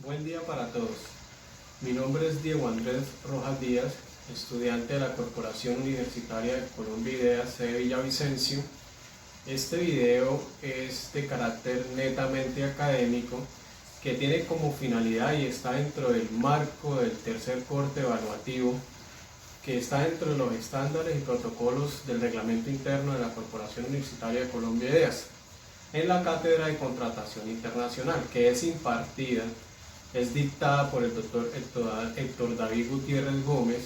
Buen día para todos. Mi nombre es Diego Andrés Rojas Díaz, estudiante de la Corporación Universitaria de Colombia IDEA, sede Villavicencio. Este video es de carácter netamente académico, que tiene como finalidad y está dentro del marco del tercer corte evaluativo, que está dentro de los estándares y protocolos del reglamento interno de la Corporación Universitaria de Colombia IDEA, en la Cátedra de Contratación Internacional, que es dictada por el doctor Héctor David Gutiérrez Gómez,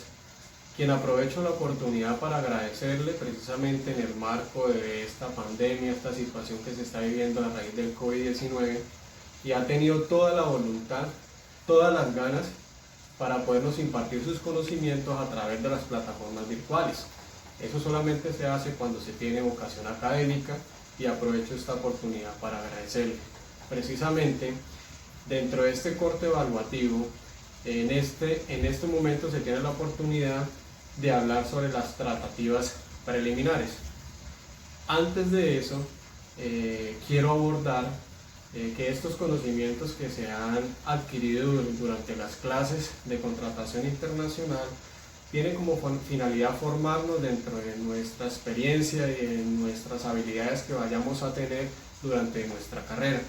quien aprovecho la oportunidad para agradecerle precisamente en el marco de esta pandemia, esta situación que se está viviendo a raíz del COVID-19, y ha tenido toda la voluntad, todas las ganas para podernos impartir sus conocimientos a través de las plataformas virtuales. Eso solamente se hace cuando se tiene vocación académica, y aprovecho esta oportunidad para agradecerle. Precisamente dentro de este corte evaluativo, en este momento se tiene la oportunidad de hablar sobre las tratativas preliminares. Antes de eso, quiero abordar que estos conocimientos que se han adquirido durante las clases de contratación internacional tienen como finalidad formarnos dentro de nuestra experiencia y en nuestras habilidades que vayamos a tener durante nuestra carrera.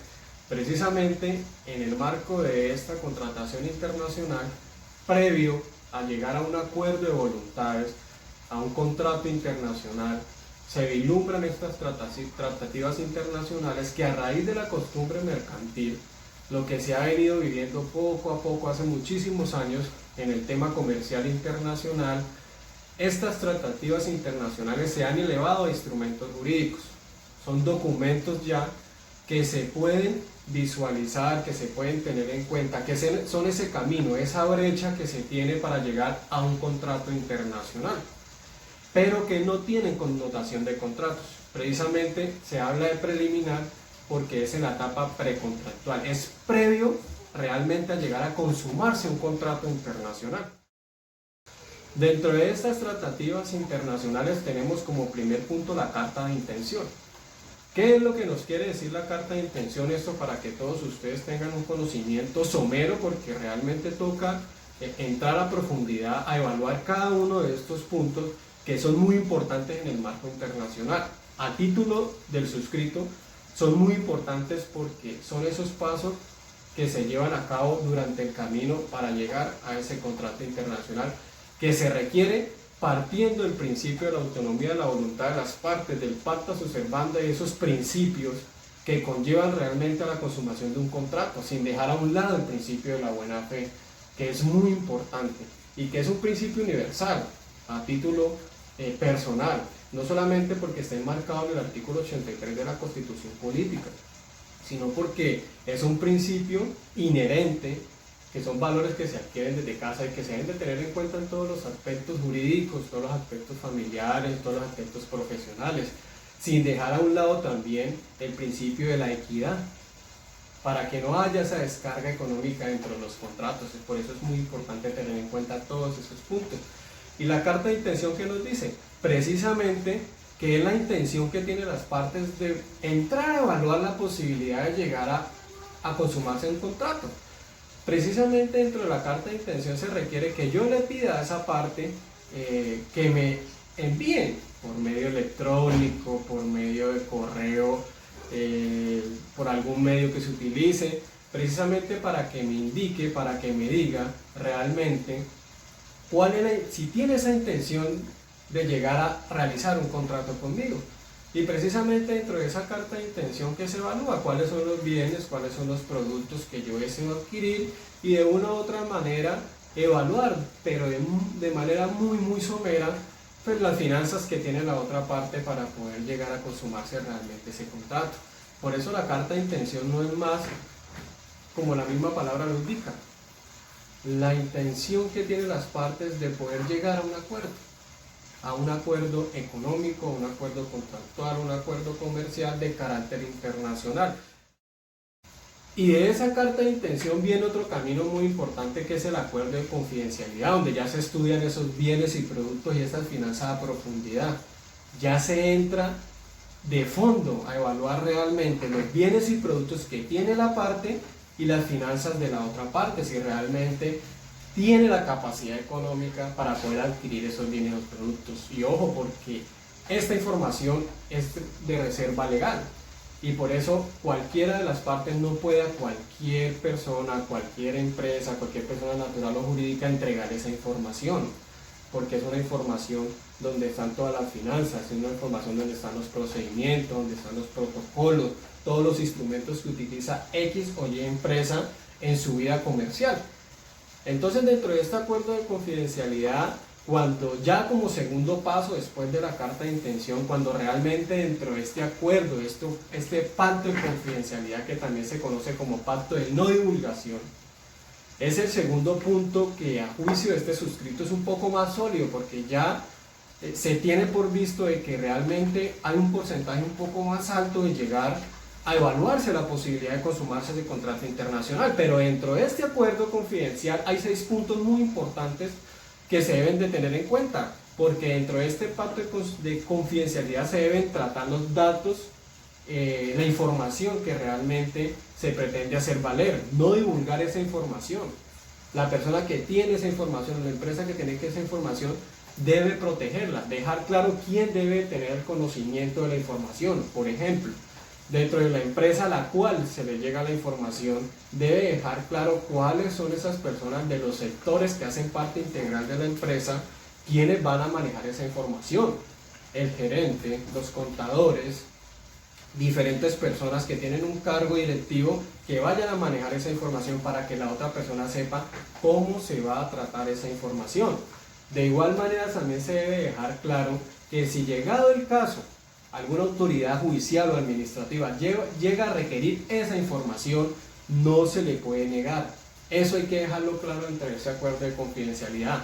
Precisamente en el marco de esta contratación internacional, previo a llegar a un acuerdo de voluntades, a un contrato internacional, se vislumbran estas tratativas internacionales que, a raíz de la costumbre mercantil, lo que se ha venido viviendo poco a poco hace muchísimos años en el tema comercial internacional, estas tratativas internacionales se han elevado a instrumentos jurídicos. Son documentos ya que se pueden visualizar, que se pueden tener en cuenta, que son ese camino, esa brecha que se tiene para llegar a un contrato internacional, pero que no tienen connotación de contratos. Precisamente se habla de preliminar porque es en la etapa precontractual, es previo realmente a llegar a consumarse un contrato internacional. Dentro de estas tratativas internacionales tenemos como primer punto la carta de intención. ¿Qué es lo que nos quiere decir la carta de intención? Esto para que todos ustedes tengan un conocimiento somero, porque realmente toca entrar a profundidad a evaluar cada uno de estos puntos que son muy importantes en el marco internacional. A título del suscrito, son muy importantes porque son esos pasos que se llevan a cabo durante el camino para llegar a ese contrato internacional, que se requiere partiendo del principio de la autonomía de la voluntad de las partes, del pacta sunt servanda, y esos principios que conllevan realmente a la consumación de un contrato, sin dejar a un lado el principio de la buena fe, que es muy importante y que es un principio universal a título personal, no solamente porque está enmarcado en el artículo 83 de la Constitución Política, sino porque es un principio inherente, que son valores que se adquieren desde casa y que se deben de tener en cuenta en todos los aspectos jurídicos, todos los aspectos familiares, todos los aspectos profesionales, sin dejar a un lado también el principio de la equidad, para que no haya esa descarga económica dentro de los contratos. Por eso es muy importante tener en cuenta todos esos puntos. Y la carta de intención, ¿qué nos dice? Precisamente que es la intención que tienen las partes de entrar a evaluar la posibilidad de llegar a consumarse un contrato. Precisamente dentro de la carta de intención se requiere que yo le pida a esa parte que me envíen por medio electrónico, por medio de correo, por algún medio que se utilice, precisamente para que me indique, para que me diga realmente si tiene esa intención de llegar a realizar un contrato conmigo. Y precisamente dentro de esa carta de intención que se evalúa cuáles son los bienes, cuáles son los productos que yo deseo adquirir, y de una u otra manera evaluar, pero de manera muy somera, pues las finanzas que tiene la otra parte para poder llegar a consumarse realmente ese contrato. Por eso la carta de intención no es más, como la misma palabra lo indica, la intención que tienen las partes de poder llegar a un acuerdo económico, a un acuerdo contractual, un acuerdo comercial de carácter internacional. Y de esa carta de intención viene otro camino muy importante, que es el acuerdo de confidencialidad, donde ya se estudian esos bienes y productos y esas finanzas a profundidad. Ya se entra de fondo a evaluar realmente los bienes y productos que tiene la parte y las finanzas de la otra parte, si realmente tiene la capacidad económica para poder adquirir esos bienes o productos. Y ojo, porque esta información es de reserva legal y por eso cualquiera de las partes no puede a cualquier persona, cualquier empresa, cualquier persona natural o jurídica entregar esa información, porque es una información donde están todas las finanzas, es una información donde están los procedimientos, donde están los protocolos, todos los instrumentos que utiliza X o Y empresa en su vida comercial. Entonces, dentro de este acuerdo de confidencialidad, cuando ya como segundo paso después de la carta de intención, cuando realmente dentro de este acuerdo, este pacto de confidencialidad que también se conoce como pacto de no divulgación, es el segundo punto que a juicio de este suscrito es un poco más sólido, porque ya se tiene por visto de que realmente hay un porcentaje un poco más alto de llegar a evaluarse la posibilidad de consumarse ese contrato internacional. Pero dentro de este acuerdo confidencial hay 6 puntos muy importantes que se deben de tener en cuenta, porque dentro de este pacto de confidencialidad se deben tratar los datos, la información que realmente se pretende hacer valer, no divulgar esa información. La persona que tiene esa información, la empresa que tiene esa información, debe protegerla, dejar claro quién debe tener el conocimiento de la información. Por ejemplo, dentro de la empresa a la cual se le llega la información, debe dejar claro cuáles son esas personas de los sectores que hacen parte integral de la empresa, quienes van a manejar esa información. El gerente, los contadores, diferentes personas que tienen un cargo directivo que vayan a manejar esa información para que la otra persona sepa cómo se va a tratar esa información. De igual manera también se debe dejar claro que si llegado el caso, alguna autoridad judicial o administrativa llega a requerir esa información, no se le puede negar. Eso hay que dejarlo claro entre ese acuerdo de confidencialidad.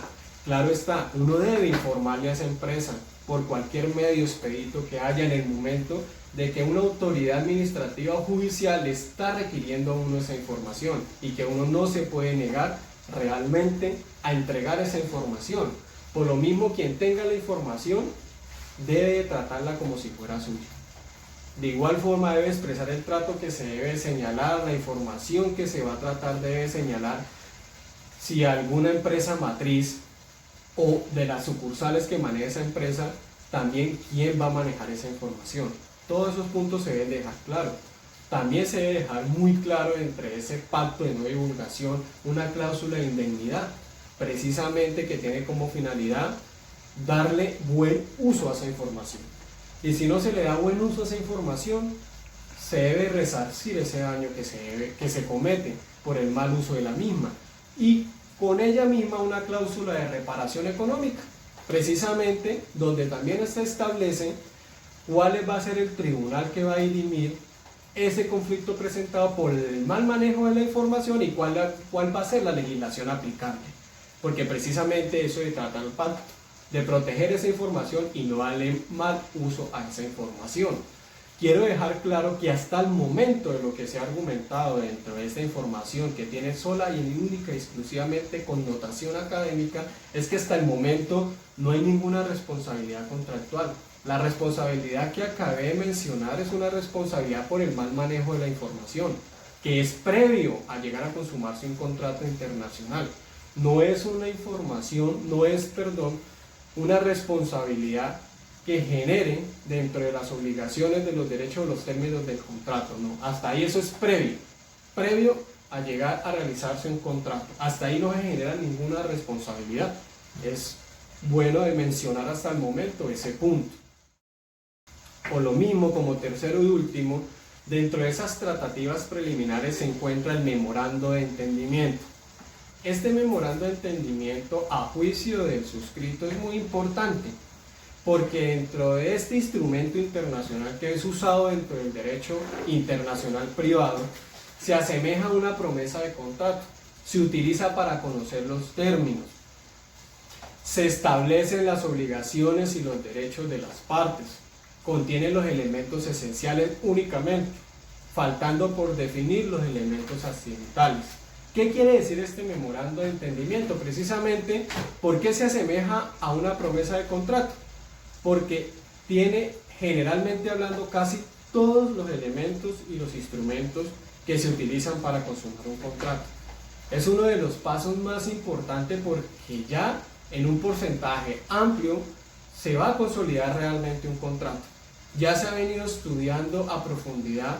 Claro está, uno debe informarle a esa empresa por cualquier medio expedito que haya en el momento de que una autoridad administrativa o judicial le está requiriendo a uno esa información y que uno no se puede negar realmente a entregar esa información. Por lo mismo, quien tenga la información debe tratarla como si fuera suya. De igual forma debe expresar el trato que se debe señalar, la información que se va a tratar debe señalar si alguna empresa matriz o de las sucursales que maneja esa empresa, también quién va a manejar esa información. Todos esos puntos se deben dejar claro. También se debe dejar muy claro entre ese pacto de no divulgación una cláusula de indemnidad, precisamente que tiene como finalidad darle buen uso a esa información. Y si no se le da buen uso a esa información, se debe resarcir ese daño que se comete por el mal uso de la misma. Y con ella misma una cláusula de reparación económica, precisamente donde también se establece cuál va a ser el tribunal que va a dirimir ese conflicto presentado por el mal manejo de la información y cuál va a ser la legislación aplicable. Porque precisamente eso se trata el pacto, de proteger esa información y no darle mal uso a esa información. Quiero dejar claro que hasta el momento de lo que se ha argumentado dentro de esta información, que tiene sola y única y exclusivamente connotación académica, es que hasta el momento no hay ninguna responsabilidad contractual. La responsabilidad que acabé de mencionar es una responsabilidad por el mal manejo de la información, que es previo a llegar a consumarse un contrato internacional. No es una información, una responsabilidad que genere dentro de las obligaciones de los derechos o los términos del contrato, no, hasta ahí eso es previo a llegar a realizarse un contrato, hasta ahí no se genera ninguna responsabilidad. Es bueno de mencionar hasta el momento ese punto. O lo mismo, como tercero y último, dentro de esas tratativas preliminares se encuentra el memorando de entendimiento. Este memorando de entendimiento, a juicio del suscrito, es muy importante, porque dentro de este instrumento internacional que es usado dentro del derecho internacional privado, se asemeja a una promesa de contrato, se utiliza para conocer los términos, se establecen las obligaciones y los derechos de las partes, contiene los elementos esenciales únicamente, faltando por definir los elementos accidentales. ¿Qué quiere decir este memorando de entendimiento? Precisamente, ¿por qué se asemeja a una promesa de contrato? Porque tiene, generalmente hablando, casi todos los elementos y los instrumentos que se utilizan para consumar un contrato. Es uno de los pasos más importantes porque ya en un porcentaje amplio se va a consolidar realmente un contrato. Ya se ha venido estudiando a profundidad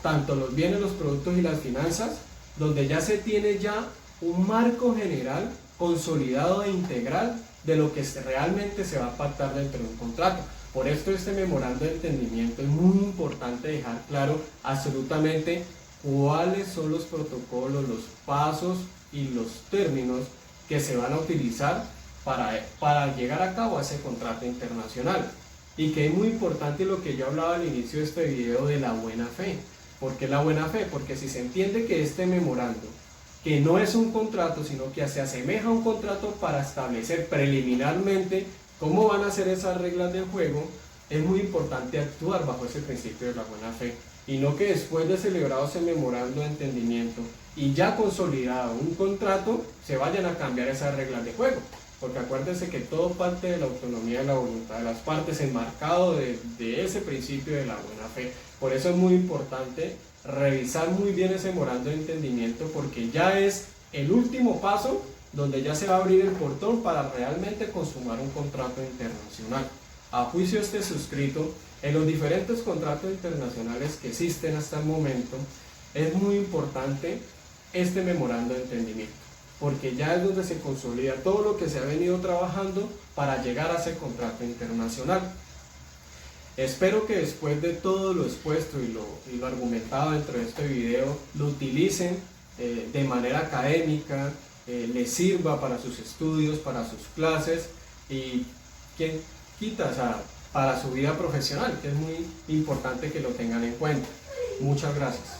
tanto los bienes, los productos y las finanzas, donde ya se tiene ya un marco general consolidado e integral de lo que realmente se va a pactar dentro de un contrato. Por esto este memorando de entendimiento es muy importante dejar claro absolutamente cuáles son los protocolos, los pasos y los términos que se van a utilizar para llegar a cabo a ese contrato internacional. Y que es muy importante lo que yo hablaba al inicio de este video de la buena fe. ¿Por qué la buena fe? Porque si se entiende que este memorando, que no es un contrato, sino que se asemeja a un contrato para establecer preliminarmente cómo van a ser esas reglas del juego, es muy importante actuar bajo ese principio de la buena fe. Y no que después de celebrado ese memorando de entendimiento y ya consolidado un contrato, se vayan a cambiar esas reglas de juego. Porque acuérdense que todo parte de la autonomía de la voluntad de las partes, enmarcado de ese principio de la buena fe. Por eso es muy importante revisar muy bien ese memorando de entendimiento, porque ya es el último paso donde ya se va a abrir el portón para realmente consumar un contrato internacional. A juicio de este suscrito, en los diferentes contratos internacionales que existen hasta el momento, es muy importante este memorando de entendimiento, porque ya es donde se consolida todo lo que se ha venido trabajando para llegar a ese contrato internacional. Espero que después de todo lo expuesto y lo argumentado dentro de este video, lo utilicen de manera académica, les sirva para sus estudios, para sus clases y quien quita, para su vida profesional, que es muy importante que lo tengan en cuenta. Muchas gracias.